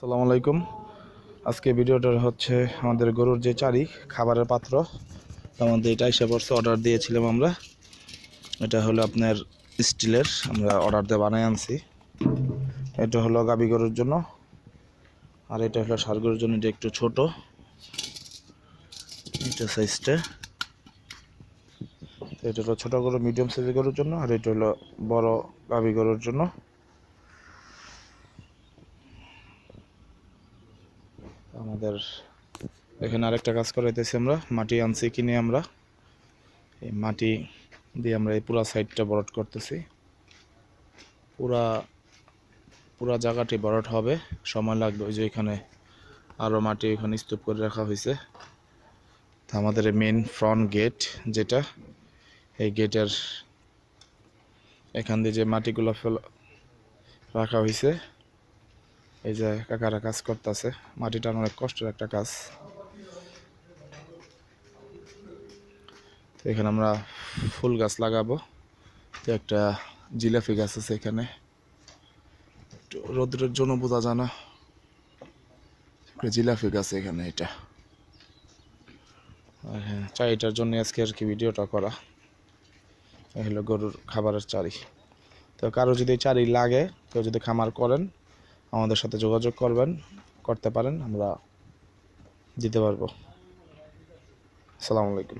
আসসালামু আলাইকুম। আজকে ভিডিওটা হচ্ছে আমাদের গরুর যে চারি খাবারের পাত্র, আমাদের এটা এসে পড়ছে, অর্ডার দিয়েছিলাম আমরা। এটা হলো আপনার স্টিলের, আমরা অর্ডার দিয়ে বানাই আনছি। এটা হলো গাবি গরুর জন্য, আর এটা হলো ষাঁড় গরুর জন্য। এটা একটু ছোট, এটা সাইজটা। এটা হলো ছোট গরু, মিডিয়াম সাইজের গরুর জন্য, আর এটা হলো বড় গাবি গরুর জন্য। আমাদের এখানে আরেকটা কাজ করাইতেছি, আমরা মাটি আনছি কিনে। আমরা এই মাটি দিয়ে আমরা এই পুরা সাইডটা ভরাট করতেছি। পুরা জায়গাটি ভরাট হবে, সময় লাগবে। ওই যে এখানে আরও মাটি এখানে স্তূপ করে রাখা হয়েছে। তা আমাদের মেন ফ্রন্ট গেট যেটা, এই গেটের এখান দিয়ে যে মাটিগুলো রাখা হয়েছে, এই যে কাকারা কাজ করতেছে। মাটিটা অনেক কষ্টের একটা কাজ। তো এখানে আমরা ফুল গাছ লাগাবো। তো একটা জিলাপি গাছ আছে এখানে, রোদ্রের জন্য বোঝা যায় না। একটা জিলাপি গাছ এখানে, এটা। আর হ্যাঁ, চারিটার জন্য আজকে আর কি ভিডিওটা করা। এই হলো গরুর খাবারের চারি। তো কারো যদি চারি লাগে, কেউ যদি খামার করেন, আমাদের সাথে যোগাযোগ করতে পারেন, আমরা দিতে পারবো। আসসালামু আলাইকুম।